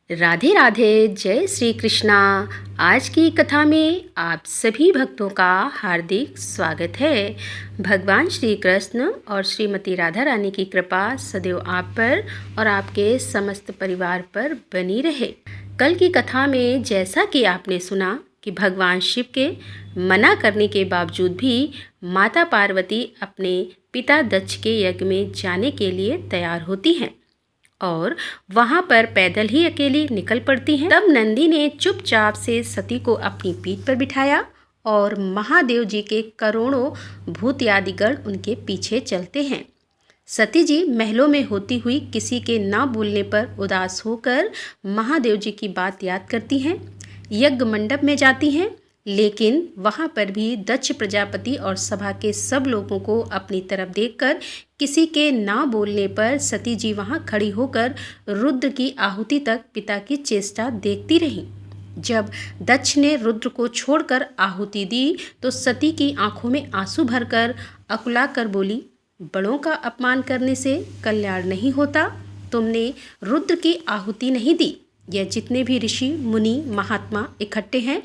राधे राधे। जय श्री कृष्णा। आज की कथा में आप सभी भक्तों का हार्दिक स्वागत है। भगवान श्री कृष्ण और श्रीमती राधा रानी की कृपा सदैव आप पर और आपके समस्त परिवार पर बनी रहे। कल की कथा में जैसा कि आपने सुना कि भगवान शिव के मना करने के बावजूद भी माता पार्वती अपने पिता दक्ष के यज्ञ में जाने के लिए तैयार होती हैं और वहां पर पैदल ही अकेली निकल पड़ती हैं। तब नंदी ने चुपचाप से सती को अपनी पीठ पर बिठाया और महादेव जी के करोड़ों भूत आदि गण उनके पीछे चलते हैं। सती जी महलों में होती हुई किसी के ना बोलने पर उदास होकर महादेव जी की बात याद करती हैं। यज्ञ मंडप में जाती हैं, लेकिन वहां पर भी दक्ष प्रजापति और सभा के सब लोगों को अपनी तरफ देखकर किसी के ना बोलने पर सती जी वहां खड़ी होकर रुद्र की आहुति तक पिता की चेष्टा देखती रहीं। जब दक्ष ने रुद्र को छोड़कर आहुति दी तो सती की आंखों में आंसू भरकर अकुला कर बोली, बड़ों का अपमान करने से कल्याण नहीं होता। तुमने रुद्र की आहुति नहीं दी। यह जितने भी ऋषि मुनि महात्मा इकट्ठे हैं,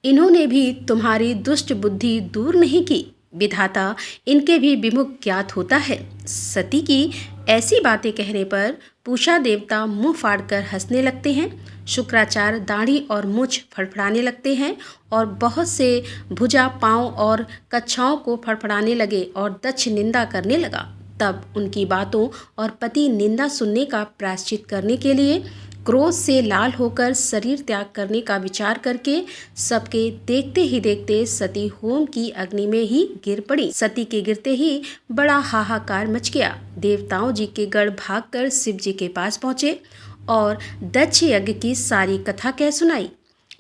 इन्होंने भी तुम्हारी दुष्ट बुद्धि दूर नहीं की। विधाता इनके भी विमुख ज्ञात होता है। सती की ऐसी बातें कहने पर पूषा देवता मुंह फाड़कर हंसने लगते हैं। शुक्राचार्य दाढ़ी और मूछ फड़फड़ाने लगते हैं और बहुत से भुजा, पांव और कच्छाओं को फड़फड़ाने लगे और दक्ष निंदा करने लगा। तब उनकी बातों और पति निंदा सुनने का प्रायश्चित करने के लिए क्रोध से लाल होकर शरीर त्याग करने का विचार करके सबके देखते ही देखते सती होम की अग्नि में ही गिर पड़ी। सती के गिरते ही बड़ा हाहाकार मच गया। देवताओं जी के गण भागकर शिव जी के पास पहुंचे और दक्ष यज्ञ की सारी कथा कह सुनाई।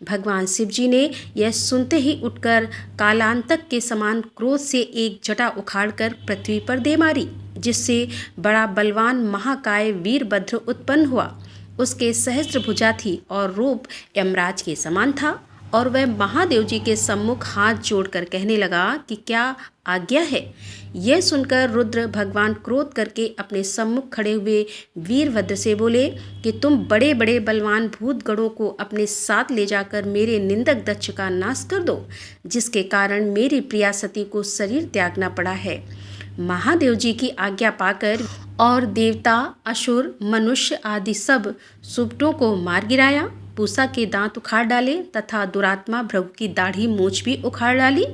भगवान शिव जी ने यह सुनते ही उठकर कालांतक के समान क्रोध से एक जटा उखाड़कर पृथ्वी पर दे मारी, जिससे बड़ा बलवान महाकाय वीरभद्र उत्पन्न हुआ। उसके सहस्त्र भुजा थी और रूप यमराज के समान था और वह महादेव जी के सम्मुख हाथ जोड़कर कहने लगा कि क्या आज्ञा है। यह सुनकर रुद्र भगवान क्रोध करके अपने सम्मुख खड़े हुए वीरभद्र से बोले कि तुम बड़े बड़े बलवान भूत गणों को अपने साथ ले जाकर मेरे निंदक दक्ष का नाश कर दो, जिसके कारण मेरी प्रिया सती को शरीर त्यागना पड़ा है। महादेव जी की आज्ञा पाकर और देवता, असुर, मनुष्य आदि सब सुबटों को मार गिराया। पूषा के दांत उखाड़ डाले तथा दुरात्मा भृगु की दाढ़ी मूछ भी उखाड़ डाली।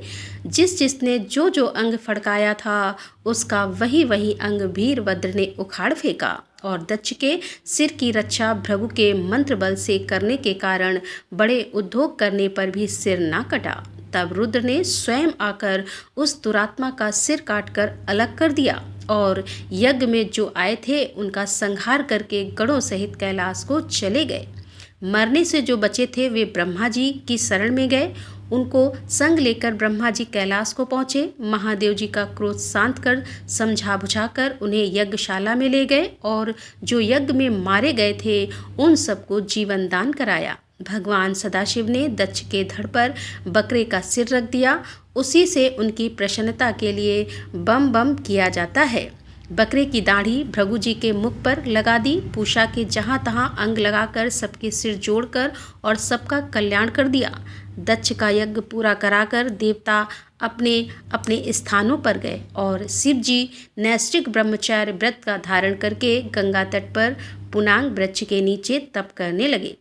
जिसने जो जो अंग फड़काया था उसका वही वही अंग वीरभद्र ने उखाड़ फेंका और दक्ष के सिर की रक्षा भृगु के मंत्र बल से करने के कारण बड़े उद्योग करने पर भी सिर ना कटा। तब रुद्र ने स्वयं आकर उस दुरात्मा का सिर काटकर अलग कर दिया और यज्ञ में जो आए थे उनका संहार करके गणों सहित कैलाश को चले गए। मरने से जो बचे थे वे ब्रह्मा जी की शरण में गए। उनको संग लेकर ब्रह्मा जी कैलाश को पहुँचे। महादेव जी का क्रोध शांत कर समझा बुझाकर उन्हें यज्ञशाला में ले गए और जो यज्ञ में मारे गए थे उन सबको जीवन दान कराया। भगवान सदाशिव ने दक्ष के धड़ पर बकरे का सिर रख दिया। उसी से उनकी प्रसन्नता के लिए बम बम किया जाता है। बकरे की दाढ़ी भृगु जी के मुख पर लगा दी। पूषा के जहाँ तहाँ अंग लगाकर सबके सिर जोड़कर और सबका कल्याण कर दिया। दक्ष का यज्ञ पूरा कराकर देवता अपने अपने स्थानों पर गए और शिव जी नैष्ठिक ब्रह्मचार्य व्रत का धारण करके गंगा तट पर पुनांग वृक्ष के नीचे तप करने लगे।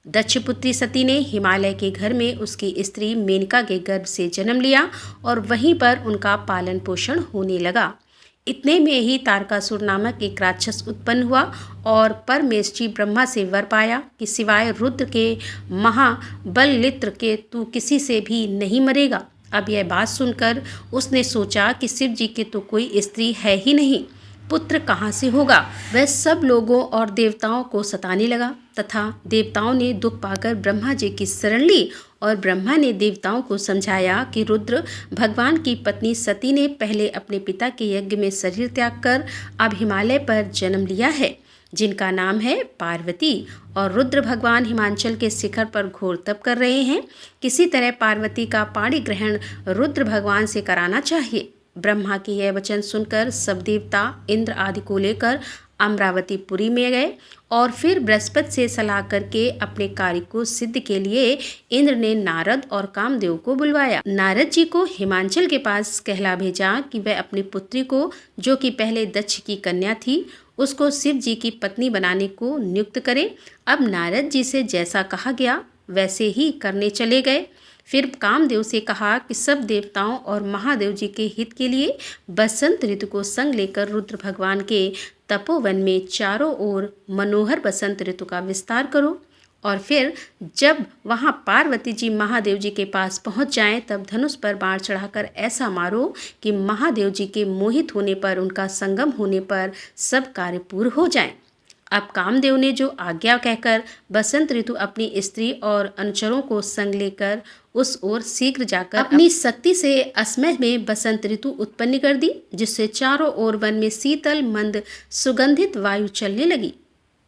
दक्ष पुत्री सती ने हिमालय के घर में उसकी स्त्री मेनका के गर्भ से जन्म लिया और वहीं पर उनका पालन पोषण होने लगा। इतने में ही तारकासुर नामक एक राक्षस उत्पन्न हुआ और परमेष्ठी ब्रह्मा से वर पाया कि सिवाय रुद्र के महाबललित्र के तू किसी से भी नहीं मरेगा। अब यह बात सुनकर उसने सोचा कि शिव जी के तो कोई स्त्री है ही नहीं, पुत्र कहाँ से होगा। वह सब लोगों और देवताओं को सताने लगा तथा देवताओं ने दुख पाकर ब्रह्मा जी की शरण ली और ब्रह्मा ने देवताओं को समझाया कि रुद्र भगवान की पत्नी सती ने पहले अपने पिता के यज्ञ में शरीर त्याग कर अब हिमालय पर जन्म लिया है, जिनका नाम है पार्वती, और रुद्र भगवान हिमाचल के शिखर पर घोर तप कर रहे हैं। किसी तरह पार्वती का पाणी ग्रहण रुद्र भगवान से कराना चाहिए। ब्रह्मा के यह वचन सुनकर सब देवता इंद्र आदि को लेकर अमरावतीपुरी में गए और फिर बृहस्पति से सलाह करके अपने कार्य को सिद्ध के लिए इंद्र ने नारद और कामदेव को बुलवाया। नारद जी को हिमांचल के पास कहला भेजा कि वह अपनी पुत्री को, जो कि पहले दक्ष की कन्या थी, उसको शिव जी की पत्नी बनाने को नियुक्त करें। अब नारद जी से जैसा कहा गया वैसे ही करने चले गए। फिर कामदेव से कहा कि सब देवताओं और महादेव जी के हित के लिए बसंत ऋतु को संग लेकर रुद्र भगवान के तपोवन में चारों ओर मनोहर बसंत ऋतु का विस्तार करो, और फिर जब वहाँ पार्वती जी महादेव जी के पास पहुँच जाएं, तब धनुष पर बाण चढ़ाकर ऐसा मारो कि महादेव जी के मोहित होने पर, उनका संगम होने पर सब कार्य पूर्ण हो जाएं। अब कामदेव ने जो आज्ञा कहकर बसंत ऋतु अपनी स्त्री और अनुचरों को संग लेकर उस ओर शीघ्र जाकर अपनी शक्ति से असमय में बसंत ऋतु उत्पन्न कर दी, जिससे चारों ओर वन में शीतल मंद सुगंधित वायु चलने लगी।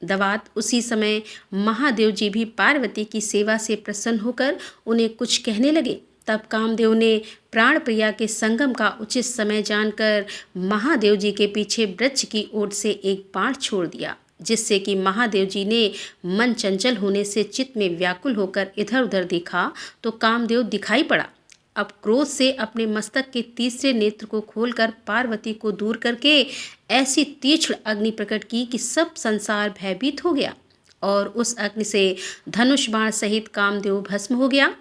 दवात उसी समय महादेव जी भी पार्वती की सेवा से प्रसन्न होकर उन्हें कुछ कहने लगे। तब कामदेव ने प्राण प्रिया के संगम का उचित समय जानकर महादेव जी के पीछे वृक्ष की ओट से एक बाण छोड़ दिया, जिससे कि महादेव जी ने मन चंचल होने से चित्त में व्याकुल होकर इधर उधर देखा तो कामदेव दिखाई पड़ा। अब क्रोध से अपने मस्तक के तीसरे नेत्र को खोलकर पार्वती को दूर करके ऐसी तीक्ष्ण अग्नि प्रकट की कि सब संसार भयभीत हो गया, और उस अग्नि से धनुष बाण सहित कामदेव भस्म हो गया।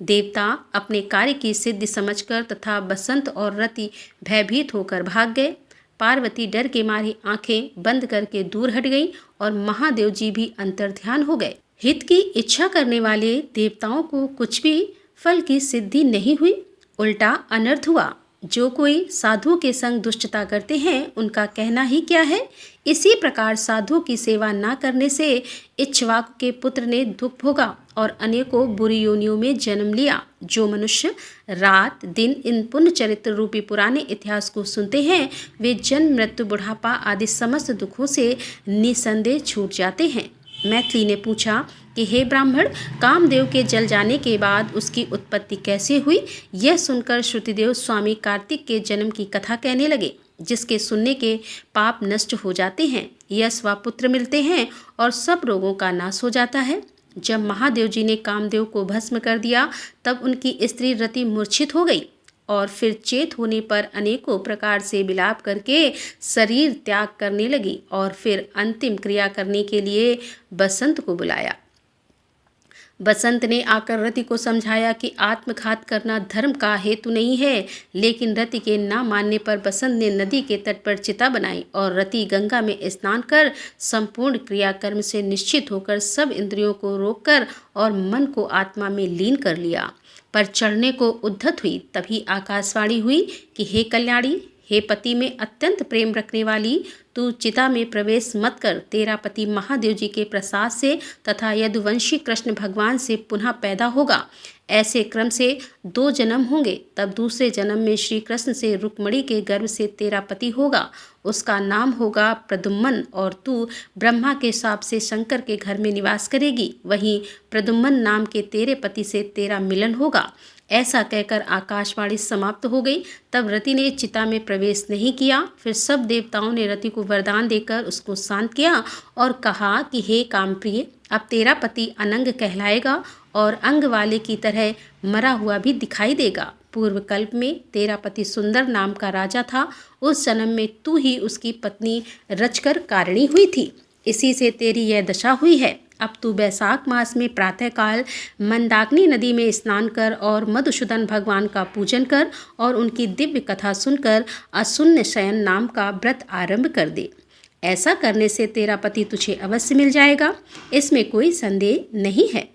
देवता अपने कार्य की सिद्धि समझकर तथा बसंत और रति भयभीत होकर भाग गए। पार्वती डर के मारी आंखें बंद करके दूर हट गई और महादेव जी भी अंतर्ध्यान हो गए। हित की इच्छा करने वाले देवताओं को कुछ भी फल की सिद्धि नहीं हुई, उल्टा अनर्थ हुआ। जो कोई साधु के संग दुष्टता करते हैं उनका कहना ही क्या है। इसी प्रकार साधु की सेवा न करने से इक्ष्वाकु के पुत्र ने दुख भोगा और अनेकों बुरी योनियों में जन्म लिया। जो मनुष्य रात दिन इन पुण्य चरित्र रूपी पुराने इतिहास को सुनते हैं, वे जन्म मृत्यु बुढ़ापा आदि समस्त दुखों से निसंदेह छूट जाते हैं। मैथिली ने पूछा कि हे ब्राह्मण, कामदेव के जल जाने के बाद उसकी उत्पत्ति कैसे हुई। यह सुनकर श्रुतिदेव स्वामी कार्तिक के जन्म की कथा कहने लगे, जिसके सुनने के पाप नष्ट हो जाते हैं, यश व पुत्र मिलते हैं और सब रोगों का नाश हो जाता है। जब महादेव जी ने कामदेव को भस्म कर दिया, तब उनकी स्त्री रति मूर्छित हो गई और फिर चेत होने पर अनेकों प्रकार से विलाप करके शरीर त्याग करने लगी और फिर अंतिम क्रिया करने के लिए बसंत को बुलाया। बसंत ने आकर रति को समझाया कि आत्मघात करना धर्म का हेतु नहीं है, लेकिन रति के न मानने पर बसंत ने नदी के तट पर चिता बनाई और रति गंगा में स्नान कर संपूर्ण क्रियाकर्म से निश्चित होकर सब इंद्रियों को रोककर और मन को आत्मा में लीन कर लिया। पर चढ़ने को उद्धत हुई, तभी आकाशवाणी हुई कि हे कल्याणी, हे पति में अत्यंत प्रेम रखने वाली, तू चिता में प्रवेश मत कर। तेरा पति महादेव जी के प्रसाद से तथा यदुवंशी कृष्ण भगवान से पुनः पैदा होगा। ऐसे क्रम से 2 जन्म होंगे, तब दूसरे जन्म में श्री कृष्ण से रुक्मणी के गर्भ से तेरा पति होगा। उसका नाम होगा प्रद्युम्न और तू ब्रह्मा के शाप से शंकर के घर में निवास करेगी। वहीं प्रद्युम्न नाम के तेरे पति से तेरा मिलन होगा। ऐसा कहकर आकाशवाणी समाप्त हो गई। तब रति ने चिता में प्रवेश नहीं किया। फिर सब देवताओं ने रति को वरदान देकर उसको शांत किया और कहा कि हे कामप्रिय, अब तेरा पति अनंग कहलाएगा और अंग वाले की तरह मरा हुआ भी दिखाई देगा। पूर्व कल्प में तेरा पति सुंदर नाम का राजा था। उस जन्म में तू ही उसकी पत्नी रचकर कारिणी हुई थी। इसी से तेरी यह दशा हुई है। अब तू वैशाख मास में प्रातःकाल मंदाकिनी नदी में स्नान कर और मधुसूदन भगवान का पूजन कर और उनकी दिव्य कथा सुनकर अशून्य शयन नाम का व्रत आरंभ कर दे। ऐसा करने से तेरा पति तुझे अवश्य मिल जाएगा, इसमें कोई संदेह नहीं है।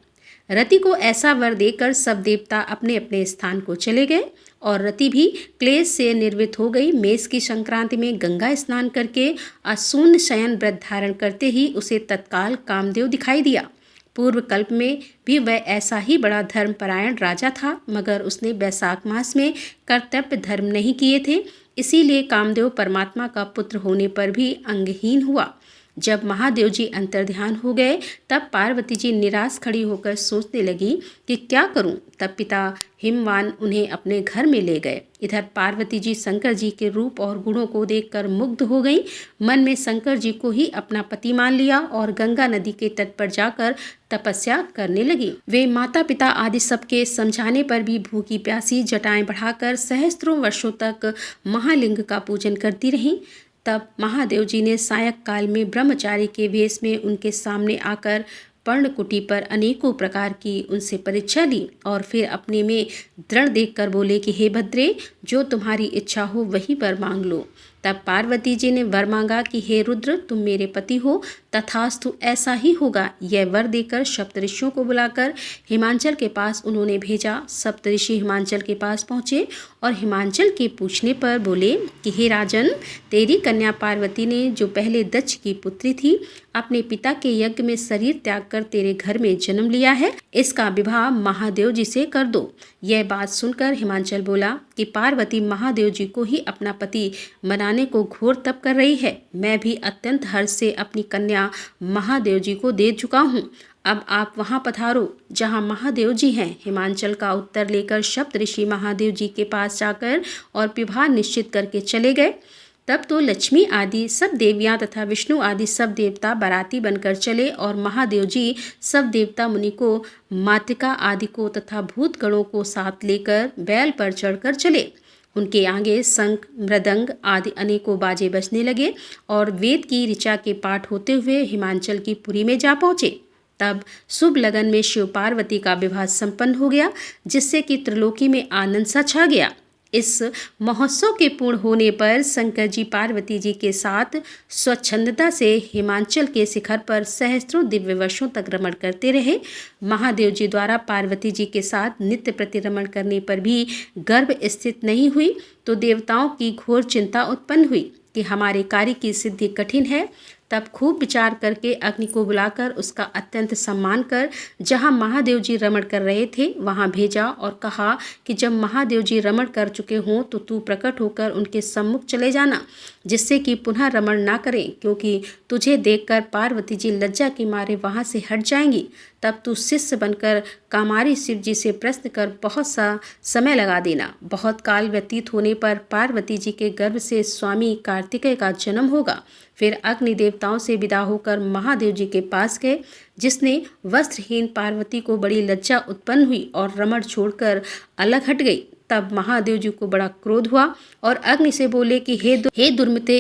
रति को ऐसा वर देकर सब देवता अपने अपने स्थान को चले गए और रति भी क्लेश से निर्वृत हो गई। मेष की संक्रांति में गंगा स्नान करके अशून्य शयन व्रत धारण करते ही उसे तत्काल कामदेव दिखाई दिया। पूर्व कल्प में भी वह ऐसा ही बड़ा धर्मपरायण राजा था, मगर उसने वैशाख मास में कर्तव्य धर्म नहीं किए थे, इसीलिए कामदेव परमात्मा का पुत्र होने पर भी अंगहीन हुआ। जब महादेव जी अंतर्ध्यान हो गए तब पार्वती जी निराश खड़ी होकर सोचने लगी कि क्या करूं। तब पिता हिमवान उन्हें अपने घर में ले गए। इधर पार्वती जी शंकर जी के रूप और गुणों को देखकर मुग्ध हो गई। मन में शंकर जी को ही अपना पति मान लिया और गंगा नदी के तट पर जाकर तपस्या करने लगी। वे माता पिता आदि सबके समझाने पर भी भूखी प्यासी जटाएं बढ़ाकर सहस्त्रों वर्षों तक महालिंग का पूजन करती रहीं। तब महादेव जी ने सायक काल में ब्रह्मचारी के वेश में उनके सामने आकर पर्णकुटी पर अनेकों प्रकार की उनसे परीक्षा ली और फिर अपने में दृढ़ देखकर बोले कि हे भद्रे, जो तुम्हारी इच्छा हो वही वर मांग लो। तब पार्वती जी ने वर मांगा कि हे रुद्र, तुम मेरे पति हो, तथास्तु ऐसा ही होगा। यह वर देकर सप्तऋषियों को बुलाकर हिमांचल के पास उन्होंने भेजा। सप्तऋषि हिमांचल के पास पहुँचे और हिमांचल के पूछने पर बोले कि हे राजन, तेरी कन्या पार्वती ने, जो पहले दक्ष की पुत्री थी, अपने पिता के यज्ञ में शरीर त्याग कर तेरे घर में जन्म लिया है। इसका विवाह महादेव जी से कर दो। यह बात सुनकर हिमांचल बोला कि पार्वती महादेव जी को ही अपना पति बनाने को घोर तप कर रही है। मैं भी अत्यंत हर्ष से अपनी कन्या महादेव जी को दे चुका हूँ। अब आप वहाँ पधारो जहाँ महादेव जी हैं। हिमांचल का उत्तर लेकर सप्तऋषि महादेव जी के पास जाकर और विवाह निश्चित करके चले गए। तब तो लक्ष्मी आदि सब देवियां तथा विष्णु आदि सब देवता बाराती बनकर चले और महादेव जी सब देवता मुनि को, मातृका आदि को तथा भूतगणों को साथ लेकर बैल पर चढ़कर चले। उनके आगे शंख, मृदंग आदि अनेकों बाजे बजने लगे और वेद की ऋचा के पाठ होते हुए हिमांचल की पुरी में जा पहुँचे। तब शुभ लगन में शिव पार्वती का विवाह संपन्न हो गया, जिससे कि त्रिलोकी में आनंद सा छा गया। इस महोत्सव के पूर्ण होने पर शंकर जी पार्वती जी के साथ स्वच्छंदता से हिमांचल के शिखर पर सहस्त्रों दिव्य वर्षों तक रमण करते रहे। महादेव जी द्वारा पार्वती जी के साथ नित्य प्रतिरमण करने पर भी गर्भ स्थित नहीं हुई तो देवताओं की घोर चिंता उत्पन्न हुई कि हमारे कार्य की सिद्धि कठिन है। तब खूब विचार करके अग्नि को बुलाकर उसका अत्यंत सम्मान कर जहाँ महादेव जी रमण कर रहे थे वहाँ भेजा और कहा कि जब महादेव जी रमण कर चुके हों तो तू प्रकट होकर उनके सम्मुख चले जाना, जिससे कि पुनः रमण ना करें, क्योंकि तुझे देखकर पार्वती जी लज्जा के मारे वहाँ से हट जाएंगी। तब तू शिष्य बनकर कामारी शिव जी से प्रश्न कर बहुत सा समय लगा देना। बहुत काल व्यतीत होने पर पार्वती जी के गर्भ से स्वामी कार्तिकेय का जन्म होगा। फिर अग्नि देवताओं से विदा होकर महादेव जी के पास गए, जिसने वस्त्रहीन पार्वती को बड़ी लज्जा उत्पन्न हुई और रमण छोड़कर अलग हट गई। तब महादेव जी को बड़ा क्रोध हुआ और अग्नि से बोले कि हे दुर्मते,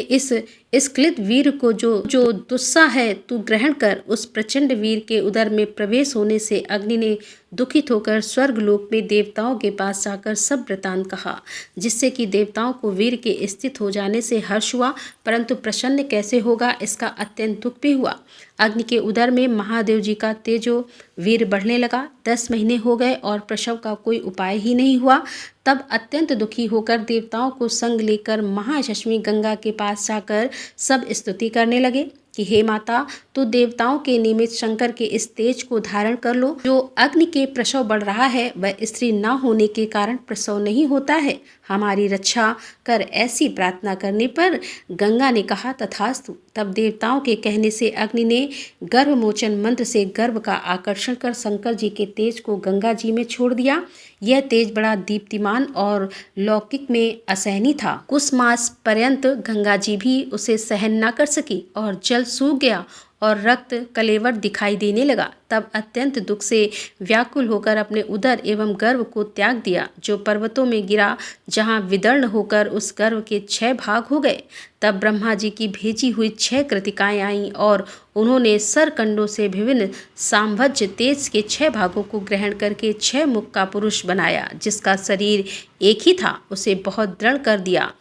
इस क्लित वीर को जो दुस्साह है तू ग्रहण कर। उस प्रचंड वीर के उदर में प्रवेश होने से अग्नि ने दुखित होकर स्वर्गलोक में देवताओं के पास जाकर सब वृतांत कहा, जिससे कि देवताओं को वीर के स्थित हो जाने से हर्ष हुआ, परंतु प्रसन्न कैसे होगा इसका अत्यंत दुख भी हुआ। अग्नि के उदर में महादेव जी का तेजो वीर बढ़ने लगा। 10 महीने हो गए और प्रसव का कोई उपाय ही नहीं हुआ। तब अत्यंत दुखी होकर देवताओं को संग लेकर महायशस्वी गंगा के पास जाकर सब स्तुति करने लगे कि हे माता, तो देवताओं के निमित्त शंकर के इस तेज को धारण कर लो। जो अग्नि के प्रसव बढ़ रहा है वह स्त्री न होने के कारण प्रसव नहीं होता है। हमारी रक्षा कर। ऐसी प्रार्थना करने पर गंगा ने कहा तथास्तु। तब देवताओं के कहने से अग्नि ने गर्भमोचन मंत्र से गर्भ का आकर्षण कर शंकर जी के तेज को गंगा जी में छोड़ दिया। यह तेज बड़ा दीप्तिमान और लौकिक में असहनीय था। कुछ मास पर्यंत गंगा जी भी उसे सहन न कर सकी और जल सूख गया और रक्त कलेवर दिखाई देने लगा। तब अत्यंत दुख से व्याकुल होकर अपने उदर एवं गर्भ को त्याग दिया, जो पर्वतों में गिरा, जहाँ विदर्ण होकर उस गर्भ के 6 भाग हो गए। तब ब्रह्मा जी की भेजी हुई 6 कृतिकाएं आईं और उन्होंने सरकंडों से विभिन्न सांभज्य तेज के 6 भागों को ग्रहण करके 6 मुख का पुरुष बनाया, जिसका शरीर एक ही था, उसे बहुत दृढ़ कर दिया।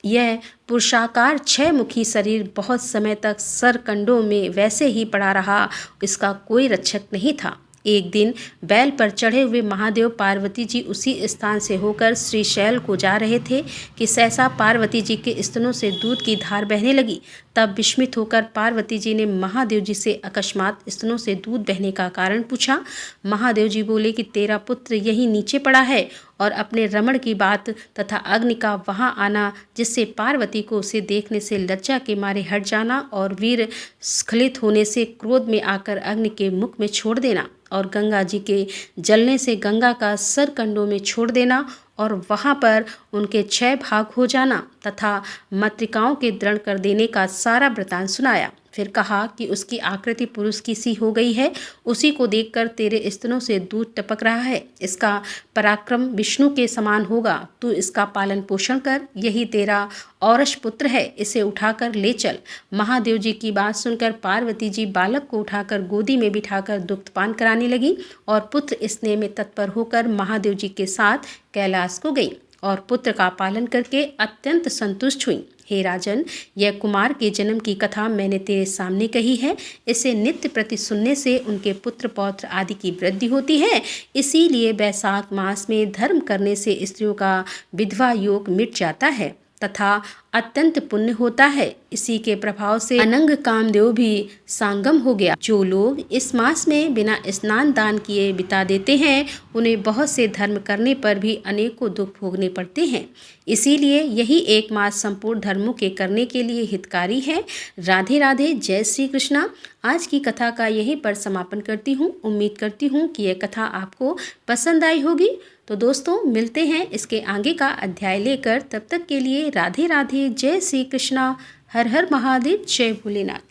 यह पुरुषाकार 6 मुखी शरीर बहुत समय तक सरकंडों में वैसे ही पड़ा रहा, इसका कोई रक्षक नहीं था। एक दिन बैल पर चढ़े हुए महादेव पार्वती जी उसी स्थान से होकर श्रीशैल को जा रहे थे कि सहसा पार्वती जी के स्तनों से दूध की धार बहने लगी। तब विस्मित होकर पार्वती जी ने महादेव जी से अकस्मात स्तनों से दूध बहने का कारण पूछा। महादेव जी बोले कि तेरा पुत्र यहीं नीचे पड़ा है और अपने रमण की बात तथा अग्नि का वहां आना, जिससे पार्वती को उसे देखने से लज्जा के मारे हट जाना और वीर स्खलित होने से क्रोध में आकर अग्नि के मुख में छोड़ देना और गंगा जी के जलने से गंगा का सर कंडों में छोड़ देना और वहाँ पर उनके 6 भाग हो जाना तथा मातृकाओं के दृढ़ कर देने का सारा वृतांत सुनाया। फिर कहा कि उसकी आकृति पुरुष की सी हो गई है, उसी को देखकर तेरे स्तनों से दूध टपक रहा है। इसका पराक्रम विष्णु के समान होगा, तू इसका पालन पोषण कर, यही तेरा औरस पुत्र है, इसे उठाकर ले चल। महादेव जी की बात सुनकर पार्वती जी बालक को उठाकर गोदी में बिठाकर दुग्धपान कराने लगी और पुत्र स्नेह में तत्पर होकर महादेव जी के साथ कैलाश को गई और पुत्र का पालन करके अत्यंत संतुष्ट हुई। हे राजन, यह कुमार के जन्म की कथा मैंने तेरे सामने कही है। इसे नित्य प्रति सुनने से उनके पुत्र पौत्र आदि की वृद्धि होती है। इसीलिए वैशाख मास में धर्म करने से स्त्रियों का विधवा योग मिट जाता है तथा अत्यंत पुण्य होता है। इसी के प्रभाव से अनंग कामदेव भी सांगम हो गया। जो लोग इस मास में बिना स्नान दान किए बिता देते हैं, उन्हें बहुत से धर्म करने पर भी अनेकों दुख भोगने पड़ते हैं। इसीलिए यही एक मास संपूर्ण धर्मों के करने के लिए हितकारी है। राधे राधे, जय श्री कृष्णा। आज की कथा का यहीं पर समापन करती हूँ। उम्मीद करती हूँ कि यह कथा आपको पसंद आई होगी। तो दोस्तों, मिलते हैं इसके आगे का अध्याय लेकर। तब तक के लिए राधे राधे, जय श्री कृष्णा, हर हर महादेव, जय भोलेनाथ।